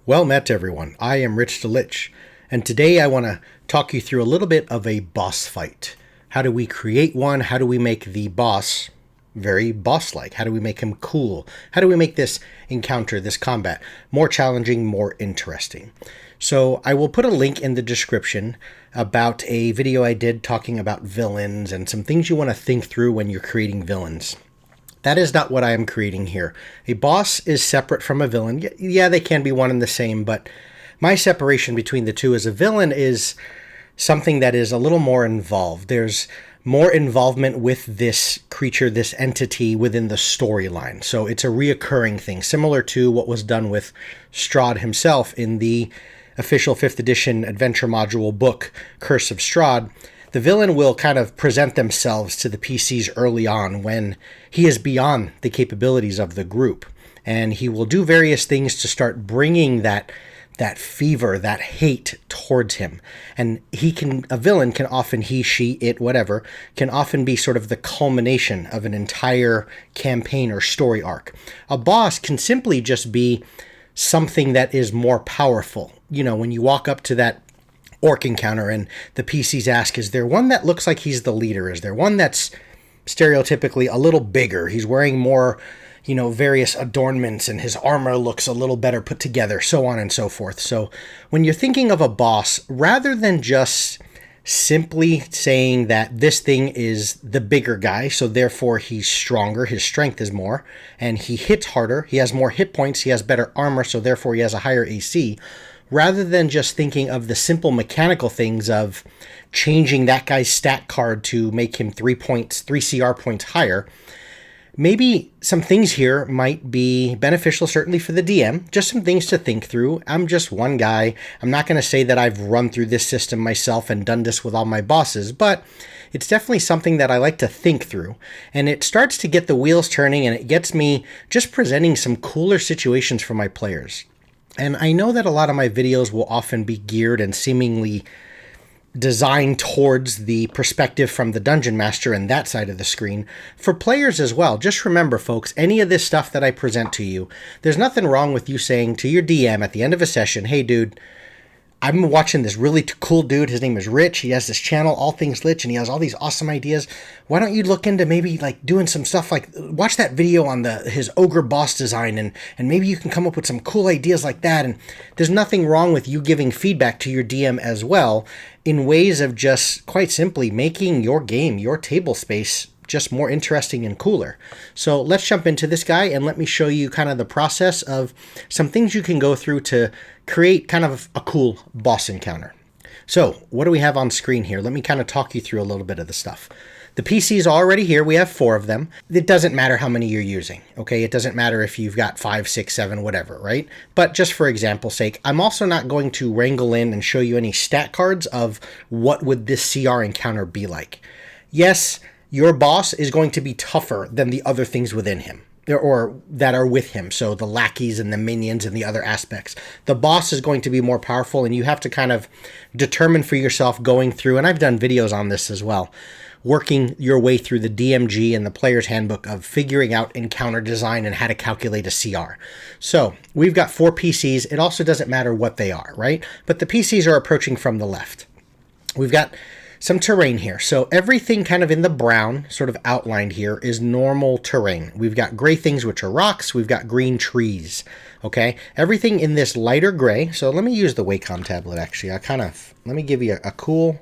Well met, everyone. I am Rich the Lich, and today I want to talk you through a little bit of a boss fight. How do we create one? How do we make the boss very boss-like? How do we make him cool? How do we make this encounter, this combat, more challenging, more interesting? So I will put a link in the description about a video I did talking about villains and some things you want to think through when you're creating villains. That is not what I am creating here. A boss is separate from a villain. Yeah, they can be one and the same, but my separation between the two as a villain is something that is a little more involved. There's more involvement with this creature, this entity within the storyline. So it's a reoccurring thing, similar to what was done with Strahd himself in the official 5th edition adventure module book, Curse of Strahd. The villain will kind of present themselves to the PCs early on when he is beyond the capabilities of the group. And he will do various things to start bringing that fever, that hate towards him. And a villain can often, he, she, it, whatever, can often be sort of the culmination of an entire campaign or story arc. A boss can simply just be something that is more powerful. You know, when you walk up to that orc encounter and the PCs ask, is there one that looks like he's the leader? Is there one that's stereotypically a little bigger? He's wearing more, various adornments and his armor looks a little better put together, so on and so forth. So when you're thinking of a boss, rather than just simply saying that this thing is the bigger guy, so therefore he's stronger, his strength is more, and he hits harder, he has more hit points, he has better armor, so therefore he has a higher AC, rather than just thinking of the simple mechanical things of changing that guy's stat card to make him 3 CR points higher, maybe some things here might be beneficial, certainly for the DM, just some things to think through. I'm just one guy. I'm not going to say that I've run through this system myself and done this with all my bosses, but it's definitely something that I like to think through. And it starts to get the wheels turning, and it gets me just presenting some cooler situations for my players. And I know that a lot of my videos will often be geared and seemingly designed towards the perspective from the Dungeon Master and that side of the screen. For players as well, just remember, folks, any of this stuff that I present to you, there's nothing wrong with you saying to your DM at the end of a session, hey, dude, I'm watching this really cool dude. His name is Rich. He has this channel, All Things Lich, and he has all these awesome ideas. Why don't you look into maybe like doing some stuff like watch that video on his Ogre Boss design, and maybe you can come up with some cool ideas like that. And there's nothing wrong with you giving feedback to your DM as well in ways of just quite simply making your game, your table space, just more interesting and cooler. So let's jump into this guy and let me show you kind of the process of some things you can go through to create kind of a cool boss encounter. So what do we have on screen here? Let me kind of talk you through a little bit of the stuff. The PCs are already here. We have 4 of them. It doesn't matter how many you're using, okay? It doesn't matter if you've got 5, 6, 7, whatever, right? But just for example's sake, I'm also not going to wrangle in and show you any stat cards of what would this CR encounter be like. Yes, your boss is going to be tougher than the other things within him, or that are with him. So the lackeys and the minions and the other aspects. The boss is going to be more powerful, and you have to kind of determine for yourself going through, and I've done videos on this as well, working your way through the DMG and the player's handbook of figuring out encounter design and how to calculate a CR. So we've got 4 PCs. It also doesn't matter what they are, right? But the PCs are approaching from the left. We've got some terrain here. So everything kind of in the brown, sort of outlined here, is normal terrain. We've got gray things, which are rocks. We've got green trees, okay? Everything in this lighter gray. So let me use the Wacom tablet, actually. Let me give you a cool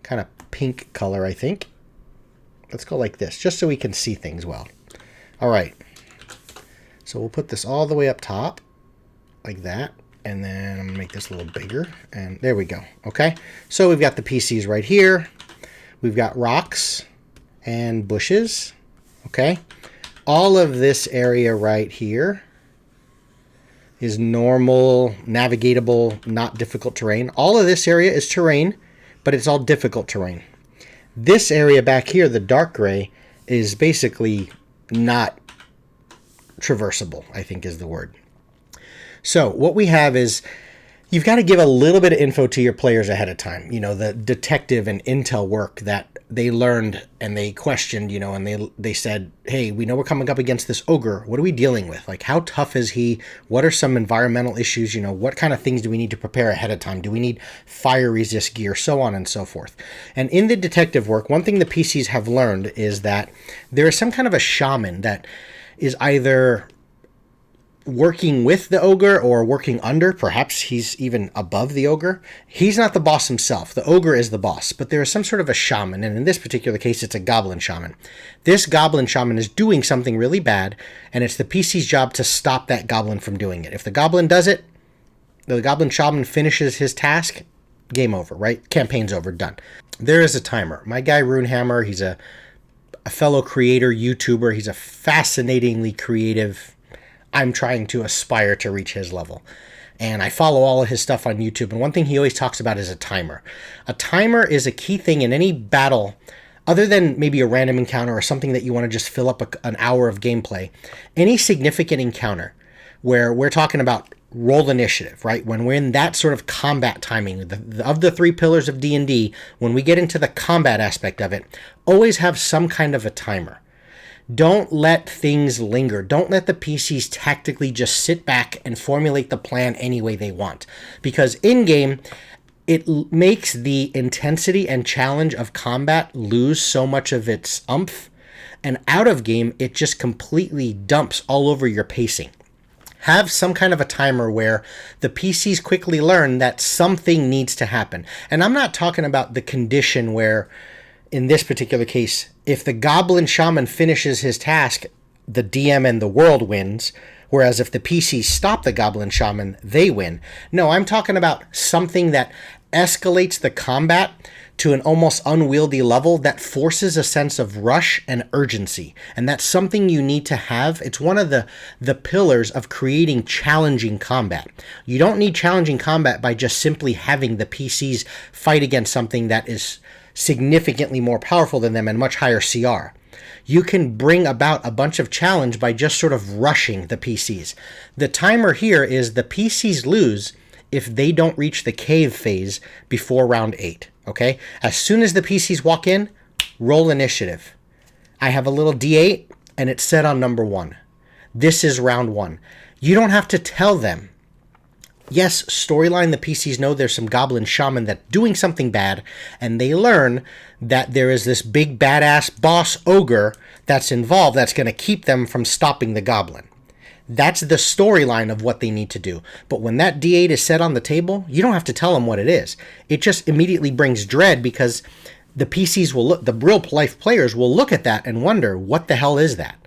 kind of pink color, I think. Let's go like this, just so we can see things well. All right. So we'll put this all the way up top, like that. And then I'm going to make this a little bigger. And there we go. Okay. So we've got the PCs right here. We've got rocks and bushes. Okay. All of this area right here is normal, navigatable, not difficult terrain. All of this area is terrain, but it's all difficult terrain. This area back here, the dark gray, is basically not traversable, I think is the word. So what we have is, You've got to give a little bit of info to your players ahead of time. You know, the detective and intel work that they learned and they questioned, you know, and they said, hey, we know we're coming up against this ogre. What are we dealing with? Like, how tough is he? What are some environmental issues? You know, what kind of things do we need to prepare ahead of time? Do we need fire resist gear? So on and so forth. And in the detective work, one thing the PCs have learned is that there is some kind of a shaman that is either working with the ogre or working under. Perhaps he's even above the ogre. He's not the boss himself. The ogre is the boss, but there is some sort of a shaman, and in this particular case, it's a goblin shaman. This goblin shaman is doing something really bad, and it's the PC's job to stop that goblin from doing it. If the goblin does it, the goblin shaman finishes his task, game over, right? Campaign's over, done. There is a timer. My guy Runehammer, he's a fellow creator, YouTuber. He's a fascinatingly creative. I'm trying to aspire to reach his level. And I follow all of his stuff on YouTube. And one thing he always talks about is a timer. A timer is a key thing in any battle, other than maybe a random encounter or something that you want to just fill up an hour of gameplay. Any significant encounter where we're talking about roll initiative, right? When we're in that sort of combat timing, of the three pillars of D&D, when we get into the combat aspect of it, always have some kind of a timer. Don't let things linger. Don't let the PCs tactically just sit back and formulate the plan any way they want. Because in-game, it makes the intensity and challenge of combat lose so much of its oomph. And out of game, it just completely dumps all over your pacing. Have some kind of a timer where the PCs quickly learn that something needs to happen. And I'm not talking about the condition where, in this particular case, if the goblin shaman finishes his task, the DM and the world wins, whereas if the PCs stop the goblin shaman, they win. No, I'm talking about something that escalates the combat to an almost unwieldy level that forces a sense of rush and urgency. And that's something you need to have. It's one of the pillars of creating challenging combat. You don't need challenging combat by just simply having the PCs fight against something that is significantly more powerful than them and much higher CR. You can bring about a bunch of challenge by just sort of rushing the PCs. The timer here is the PCs lose if they don't reach the cave phase before round 8. Okay? As soon as the PCs walk in, roll initiative. I have a little D8 and it's set on number 1. This is round 1. You don't have to tell them. Yes, storyline, the PCs know there's some goblin shaman that's doing something bad, and they learn that there is this big badass boss ogre that's involved that's going to keep them from stopping the goblin. That's the storyline of what they need to do. But when that D8 is set on the table, you don't have to tell them what it is. It just immediately brings dread because the PCs will look, the real life players will look at that and wonder, what the hell is that?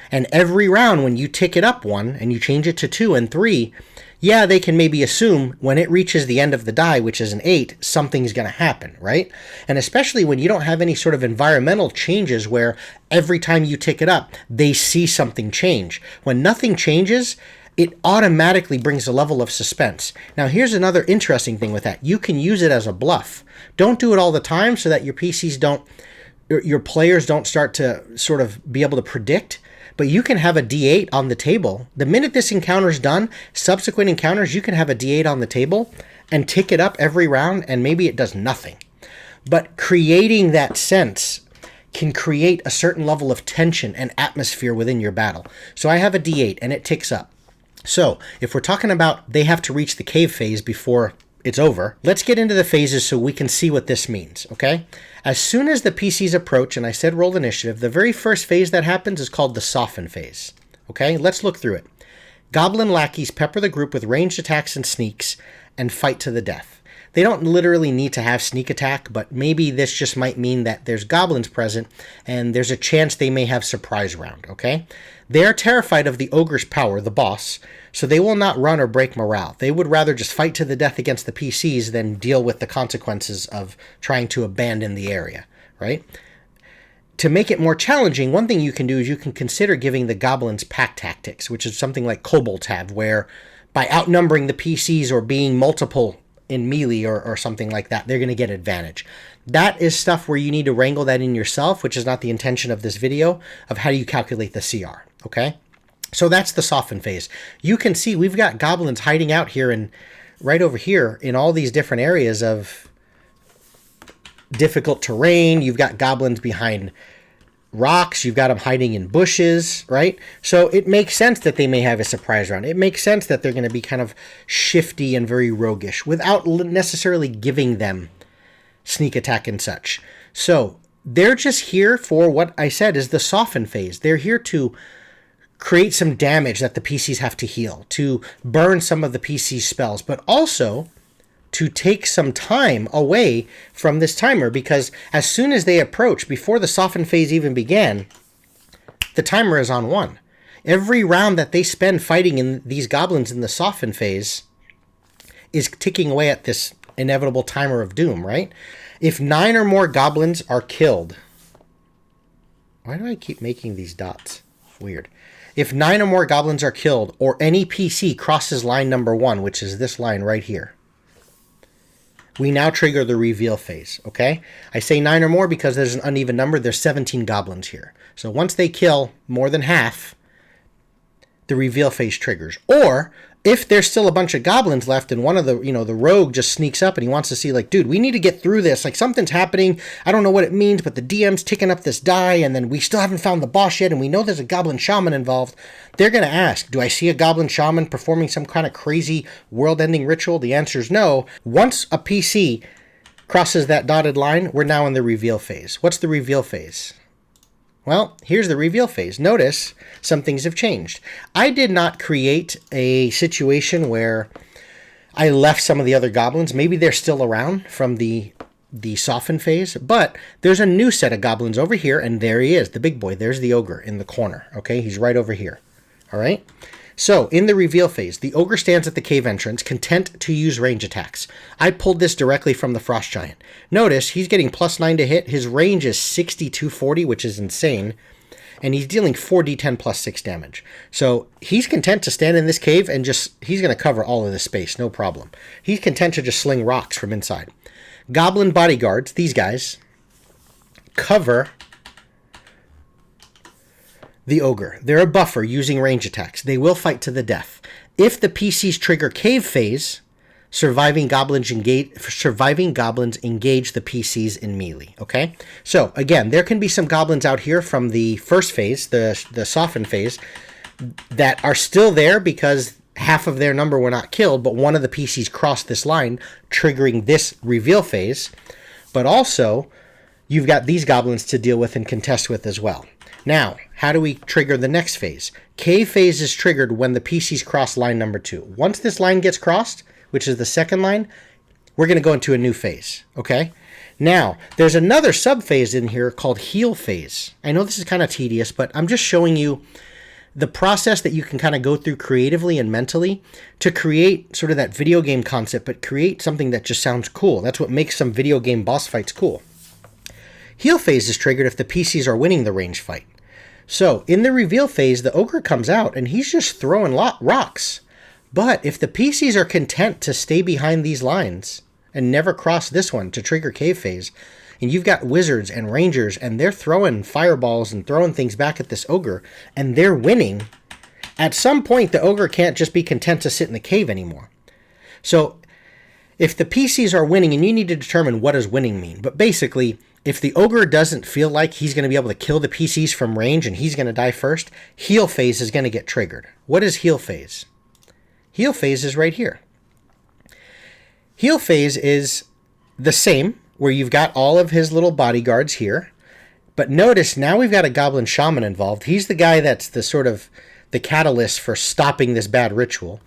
And every round when you tick it up 1 and you change it to 2 and 3, yeah, they can maybe assume when it reaches the end of the die, which is an 8, something's going to happen, right? And especially when you don't have any sort of environmental changes where every time you tick it up, they see something change. When nothing changes, it automatically brings a level of suspense. Now, here's another interesting thing with that. You can use it as a bluff. Don't do it all the time so that your PCs don't, your players don't start to sort of be able to predict. But you can have a D8 on the table. The minute this encounter is done, subsequent encounters, you can have a D8 on the table and tick it up every round, and maybe it does nothing. But creating that sense can create a certain level of tension and atmosphere within your battle. So I have a D8, and it ticks up. So if we're talking about they have to reach the cave phase before it's over, let's get into the phases so we can see what this means, okay? As soon as the PCs approach, and I said roll initiative, the very first phase that happens is called the soften phase, okay? Let's look through it. Goblin lackeys pepper the group with ranged attacks and sneaks and fight to the death. They don't literally need to have sneak attack, but maybe this just might mean that there's goblins present and there's a chance they may have surprise round, okay? They are terrified of the ogre's power, the boss, so they will not run or break morale. They would rather just fight to the death against the PCs than deal with the consequences of trying to abandon the area, right? To make it more challenging, one thing you can do is you can consider giving the goblins pack tactics, which is something like kobolds have, where by outnumbering the PCs or being multiple in melee or something like that, they're going to get advantage. That is stuff where you need to wrangle that in yourself, which is not the intention of this video, of how do you calculate the CR, okay? So that's the soften phase. You can see we've got goblins hiding out here in right over here in all these different areas of difficult terrain. You've got goblins behind rocks. You've got them hiding in bushes, right? So it makes sense that they may have a surprise round. It makes sense that they're going to be kind of shifty and very roguish without necessarily giving them sneak attack and such. So they're just here for what I said is the soften phase. They're here to create some damage that the PCs have to heal, to burn some of the PC's spells, but also to take some time away from this timer, because as soon as they approach, before the soften phase even began, the timer is on 1. Every round that they spend fighting in these goblins in the soften phase is ticking away at this inevitable timer of doom, right? If 9 or more goblins are killed... Why do I keep making these dots? Weird. If 9 or more goblins are killed, or any PC crosses line number 1, which is this line right here, we now trigger the reveal phase, okay? I say 9 or more because there's an uneven number. There's 17 goblins here. So once they kill more than half, the reveal phase triggers. Or if there's still a bunch of goblins left and one of the, the rogue just sneaks up and he wants to see, like, dude, we need to get through this. Like, something's happening. I don't know what it means, but the DM's ticking up this die, and then we still haven't found the boss yet, and we know there's a goblin shaman involved. They're going to ask, do I see a goblin shaman performing some kind of crazy world-ending ritual? The answer is no. Once a PC crosses that dotted line, we're now in the reveal phase. What's the reveal phase? Well, here's the reveal phase. Notice some things have changed. I did not create a situation where I left some of the other goblins. Maybe they're still around from the soften phase, but there's a new set of goblins over here, and there he is, the big boy. There's the ogre in the corner, okay? He's right over here, all right? So, in the reveal phase, the ogre stands at the cave entrance, content to use range attacks. I pulled this directly from the Frost Giant. Notice, he's getting +9 to hit. His range is 6240, which is insane. And he's dealing 4d10 plus 6 damage. So, he's content to stand in this cave and he's going to cover all of this space, no problem. He's content to just sling rocks from inside. Goblin bodyguards, these guys, cover the ogre. They're a buffer using range attacks. They will fight to the death. If the PCs trigger cave phase, surviving goblins engage the PCs in melee. Okay? So, again, there can be some goblins out here from the first phase, the soften phase, that are still there because half of their number were not killed, but one of the PCs crossed this line, triggering this reveal phase. But also, you've got these goblins to deal with and contest with as well. Now, how do we trigger the next phase? Cave phase is triggered when the PCs cross line number 2. Once this line gets crossed, which is the second line, we're going to go into a new phase, okay? Now, there's another sub-phase in here called heal phase. I know this is kind of tedious, but I'm just showing you the process that you can kind of go through creatively and mentally to create sort of that video game concept, but create something that just sounds cool. That's what makes some video game boss fights cool. Heal phase is triggered if the PCs are winning the range fight. So, in the reveal phase, the ogre comes out and he's just throwing rocks. But if the PCs are content to stay behind these lines and never cross this one to trigger cave phase, and you've got wizards and rangers and they're throwing fireballs and throwing things back at this ogre and they're winning, at some point the ogre can't just be content to sit in the cave anymore. So, if the PCs are winning, and you need to determine what does winning mean, but basically, if the ogre doesn't feel like he's going to be able to kill the PCs from range and he's going to die first, heal phase is going to get triggered. What is heal phase? Heal phase is right here. Heal phase is the same, where you've got all of his little bodyguards here. But notice, now we've got a goblin shaman involved. He's the guy that's the sort of the catalyst for stopping this bad ritual.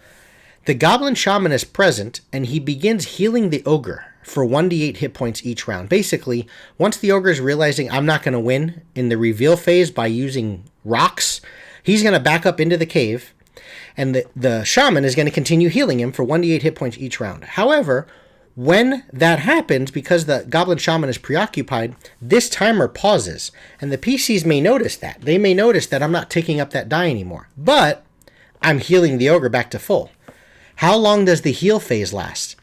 The goblin shaman is present, and he begins healing the ogre for 1d8 hit points each round. Basically, once the ogre is realizing I'm not going to win in the reveal phase by using rocks, he's going to back up into the cave, and the shaman is going to continue healing him for 1d8 hit points each round. However, when that happens, because the goblin shaman is preoccupied, this timer pauses, and the PCs may notice that. They may notice that I'm not taking up that die anymore, but I'm healing the ogre back to full. How long does the heal phase last?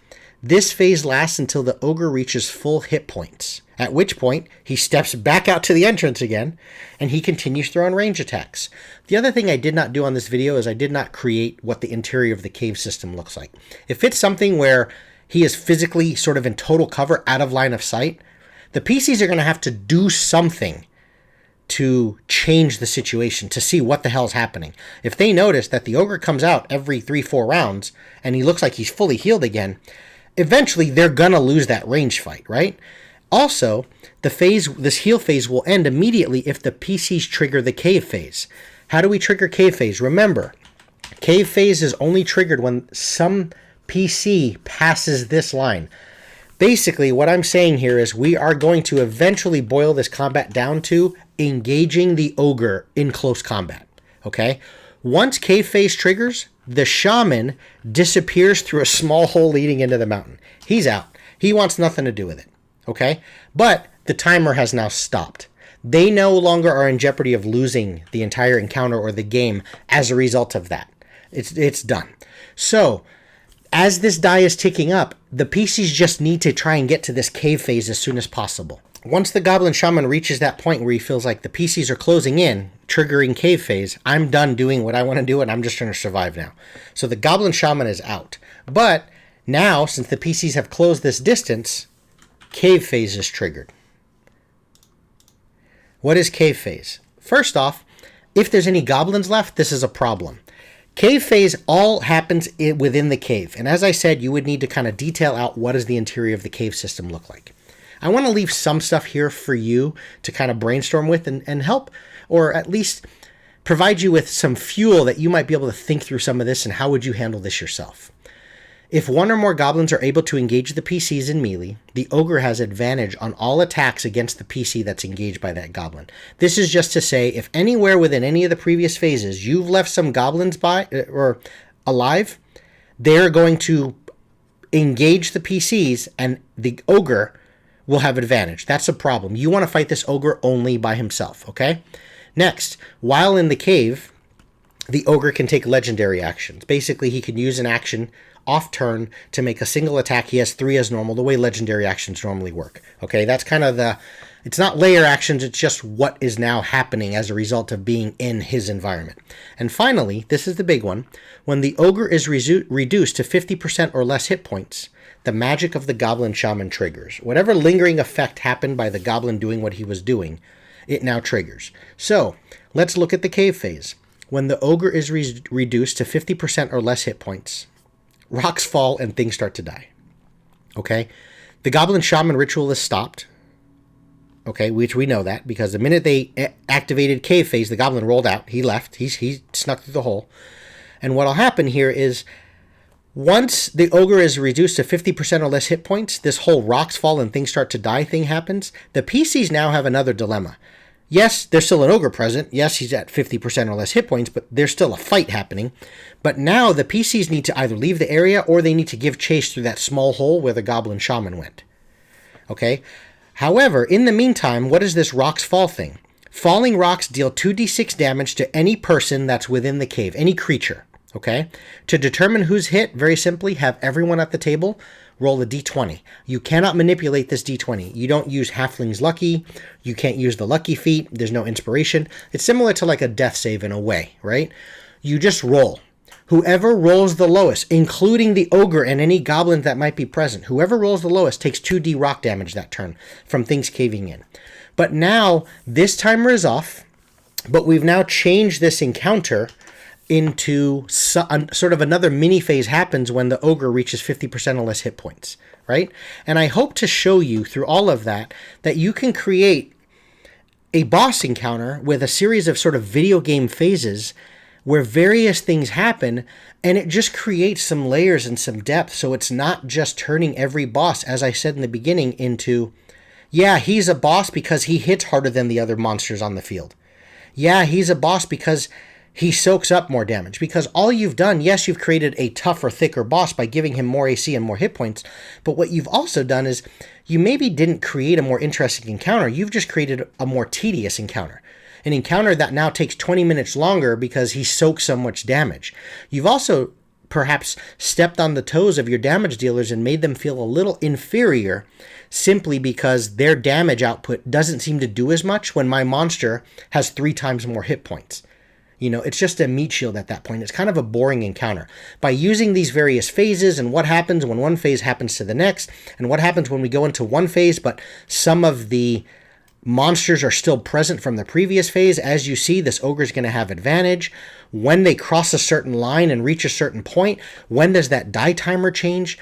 This phase lasts until the ogre reaches full hit points, at which point he steps back out to the entrance again, and he continues throwing range attacks. The other thing I did not do on this video is I did not create what the interior of the cave system looks like. If it's something where he is physically sort of in total cover, out of line of sight, the PCs are going to have to do something to change the situation, to see what the hell's happening. If they notice that the ogre comes out every 3-4 rounds and he looks like he's fully healed again, eventually they're gonna lose that range fight, right? Also, this heal phase will end immediately if the PCs trigger the cave phase. How do we trigger cave phase? Remember, cave phase is only triggered when some PC passes this line. Basically, what I'm saying here is we are going to eventually boil this combat down to engaging the ogre in close combat, okay? Once cave phase triggers, the shaman disappears through a small hole leading into the mountain. He's out. He wants nothing to do with it, okay? But the timer has now stopped. They no longer are in jeopardy of losing the entire encounter or the game as a result of that. It's done. So, as this die is ticking up, the PCs just need to try and get to this cave phase as soon as possible. Once the Goblin Shaman reaches that point where he feels like the PCs are closing in, triggering cave phase, I'm done doing what I want to do and I'm just trying to survive now. So the Goblin Shaman is out. But now, since the PCs have closed this distance, cave phase is triggered. What is cave phase? First off, if there's any goblins left, this is a problem. Cave phase all happens within the cave. And as I said, you would need to kind of detail out what does the interior of the cave system look like. I want to leave some stuff here for you to kind of brainstorm with and help, or at least provide you with some fuel that you might be able to think through some of this and how would you handle this yourself. If one or more goblins are able to engage the PCs in melee, the ogre has advantage on all attacks against the PC that's engaged by that goblin. This is just to say, if anywhere within any of the previous phases you've left some goblins by or alive, they're going to engage the PCs and the ogre will have advantage. That's a problem. You want to fight this ogre only by himself, okay? Next, while in the cave, the ogre can take legendary actions. Basically, he can use an action off turn to make a single attack. He has 3 as normal, the way legendary actions normally work. Okay, that's kind of it's not layer actions, it's just what is now happening as a result of being in his environment. And finally, this is the big one, when the ogre is reduced to 50% or less hit points, the magic of the Goblin Shaman triggers. Whatever lingering effect happened by the goblin doing what he was doing, it now triggers. So, let's look at the cave phase. When the ogre is reduced to 50% or less hit points, rocks fall and things start to die. Okay? The Goblin Shaman ritual is stopped. Okay, which we know that because the minute they activated cave phase, the goblin rolled out. He left. He snuck through the hole. And what'll happen here is once the ogre is reduced to 50% or less hit points, this whole rocks fall and things start to die thing happens. The PCs now have another dilemma. Yes, there's still an ogre present. Yes, he's at 50% or less hit points, but there's still a fight happening. But now the PCs need to either leave the area or they need to give chase through that small hole where the Goblin Shaman went. Okay? However, in the meantime, what is this rocks fall thing? Falling rocks deal 2d6 damage to any person that's within the cave, any creature. Okay? To determine who's hit, very simply, have everyone at the table roll a d20. You cannot manipulate this d20. You don't use Halfling's Lucky. You can't use the Lucky Feat. There's no inspiration. It's similar to like a death save in a way, right? You just roll. Whoever rolls the lowest, including the ogre and any goblins that might be present, whoever rolls the lowest takes 2d rock damage that turn from things caving in. But now, this timer is off, but we've now changed this encounter into sort of another mini phase happens when the ogre reaches 50% or less hit points, right? And I hope to show you through all of that you can create a boss encounter with a series of sort of video game phases where various things happen, and it just creates some layers and some depth, so it's not just turning every boss, as I said in the beginning, into, yeah, he's a boss because he hits harder than the other monsters on the field. Yeah, he's a boss because he soaks up more damage. Because all you've done, yes, you've created a tougher, thicker boss by giving him more AC and more hit points, but what you've also done is you maybe didn't create a more interesting encounter, you've just created a more tedious encounter. An encounter that now takes 20 minutes longer because he soaks so much damage. You've also perhaps stepped on the toes of your damage dealers and made them feel a little inferior simply because their damage output doesn't seem to do as much when my monster has 3 times more hit points. You know, it's just a meat shield at that point. It's kind of a boring encounter. By using these various phases and what happens when one phase happens to the next, and what happens when we go into one phase, but some of the monsters are still present from the previous phase. As you see, this ogre is going to have advantage. When they cross a certain line and reach a certain point, when does that die timer change?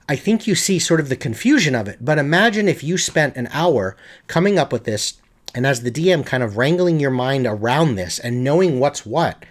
I think you see sort of the confusion of it. But imagine if you spent an hour coming up with this, and as the DM kind of wrangling your mind around this and knowing what's what.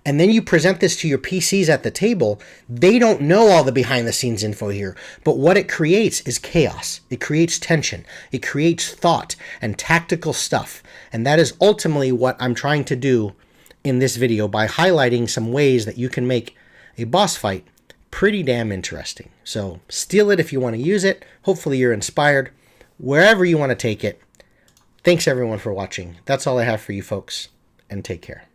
And then you present this to your PCs at the table. They don't know all the behind the scenes info here, but what it creates is chaos. It creates tension. It creates thought and tactical stuff. And that is ultimately what I'm trying to do in this video by highlighting some ways that you can make a boss fight pretty damn interesting. So steal it if you want to use it. Hopefully you're inspired. Wherever you want to take it. Thanks everyone for watching. That's all I have for you folks, and take care.